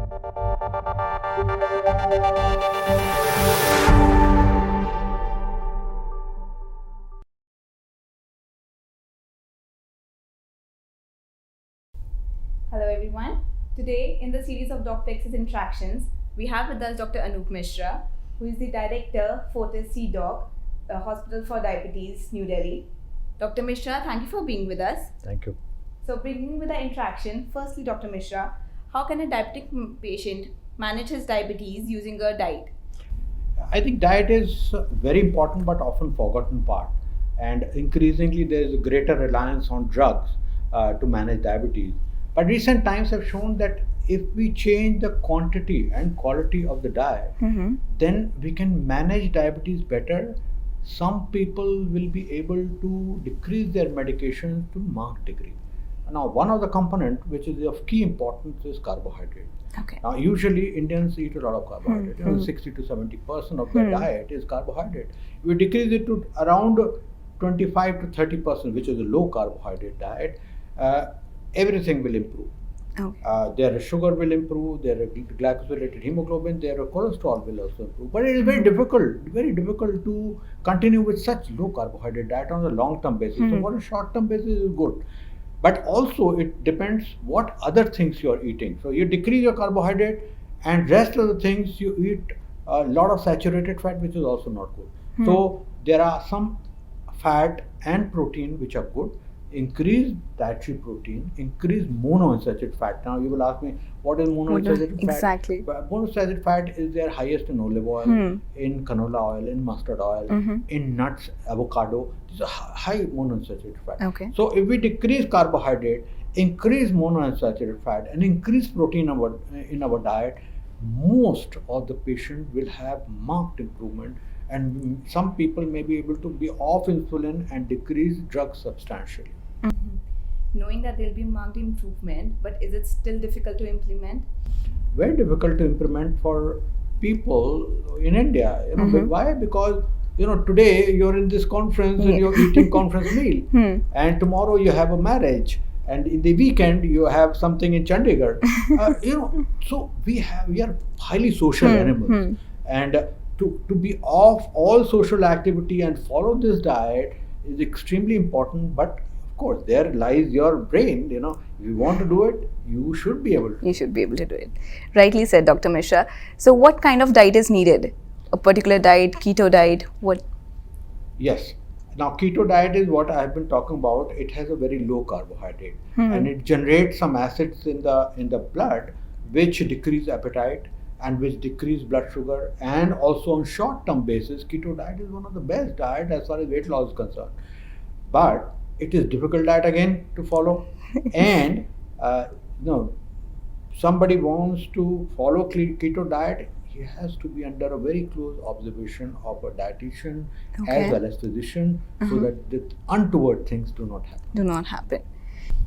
Hello everyone. Today in the series of Dr. X's Interactions, we have with us Dr. Anoop Misra, who is the Director, Fortis CDoc, Hospital for Diabetes, New Delhi. Dr. Misra, thank you for being with us. Thank you. So beginning with the interaction, firstly Dr. Misra, how can a diabetic patient manage his diabetes using a diet? I think diet is a very important but often forgotten part, and increasingly there is a greater reliance on drugs to manage diabetes. But recent times have shown that if we change the quantity and quality of the diet, then we can manage diabetes better. Some people will be able to decrease their medication to marked degree. Now, one of the component which is of key importance is carbohydrate. Okay. Now, usually Indians eat a lot of carbohydrate. 60 to 70% of their diet is carbohydrate. We decrease it to around 25 to 30%, which is a low carbohydrate diet. Everything will improve. Okay. Their sugar will improve, their glycosylated hemoglobin, their cholesterol will also improve. But it is very difficult to continue with such low carbohydrate diet on a long-term basis. So for a short-term basis is good. But also it depends what other things you are eating. So you decrease your carbohydrate and rest of the things you eat a lot of saturated fat, which is also not good. So there are some fat and protein which are good. Increase dietary protein, increase monounsaturated fat. Now you will ask me, what is monounsaturated fat? Exactly. Monounsaturated fat is their highest in olive oil, in canola oil, in mustard oil, in nuts, avocado. These are high monounsaturated fat. Okay. So if we decrease carbohydrate, increase monounsaturated fat, and increase protein in our diet, most of the patient will have marked improvement, and some people may be able to be off insulin and decrease drugs substantially. Knowing that there will be marked improvement, but is it still difficult to implement? Very difficult to implement for people in India. Why? Because today you're in this conference and you're eating conference meal, and tomorrow you have a marriage, and in the weekend you have something in Chandigarh. So we are highly social animals, and to be off all social activity and follow this diet is extremely important. But of course, there lies your brain. If you want to do it, you should be able to. You should be able to do it. Rightly said, Dr. Misra. So what kind of diet is needed? A particular diet, keto diet, what? Yes. Now, keto diet is what I have been talking about. It has a very low carbohydrate, and it generates some acids in the blood, which decrease appetite and which decrease blood sugar. And also on short-term basis, keto diet is one of the best diet as far as weight loss is concerned. But it is difficult diet again to follow, and somebody wants to follow keto diet, he has to be under a very close observation of a dietitian as well as physician, so that the untoward things do not happen.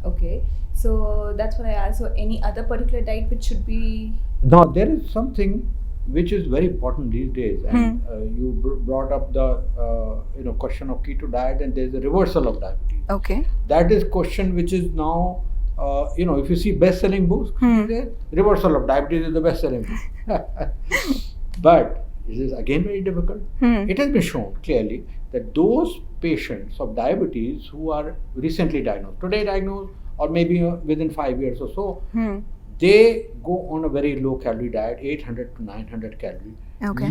Okay, so that's what I asked. So any other particular diet which should be? Now there is something which is very important these days, and you brought up the question of keto diet, and there is a reversal of diabetes. Okay. That is question which is now if you see best-selling books, reversal of diabetes is the best-selling book. But this is again very difficult. It has been shown clearly that those patients of diabetes who are recently today diagnosed, or maybe within 5 years or so, they go on a very low calorie diet, 800 to 900 calories,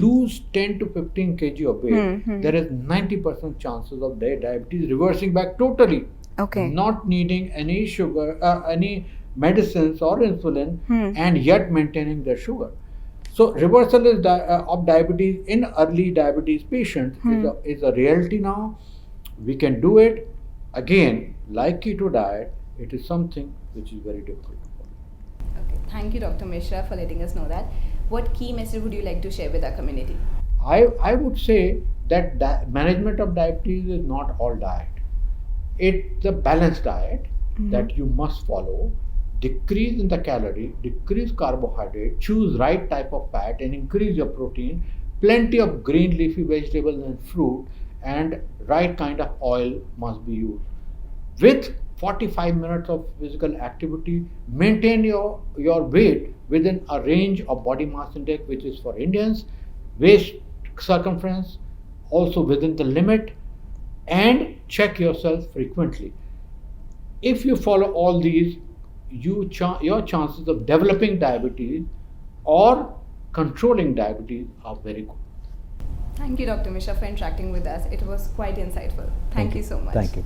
lose 10 to 15 kg of weight. There is 90% chances of their diabetes reversing back totally. Not needing any sugar, any medicines or insulin, and yet maintaining their sugar. So reversal of diabetes in early diabetes patients is a reality now. We can do it. Again, like keto diet, it is something which is very difficult to follow. Okay, thank you, Dr. Misra, for letting us know that. What key message would you like to share with our community? I would say that management of diabetes is not all diet. It's a balanced diet that you must follow. Decrease in the calorie, decrease carbohydrate, choose right type of fat, and increase your protein. Plenty of green leafy vegetables and fruit, and right kind of oil must be used. With 45 minutes of physical activity, maintain your weight within a range of body mass index, which is for Indians, waist circumference also within the limit, and check yourself frequently. If you follow all these, your chances of developing diabetes or controlling diabetes are very good. Thank you, Dr. Misra, for interacting with us. It was quite insightful. Thank you so much. Thank you.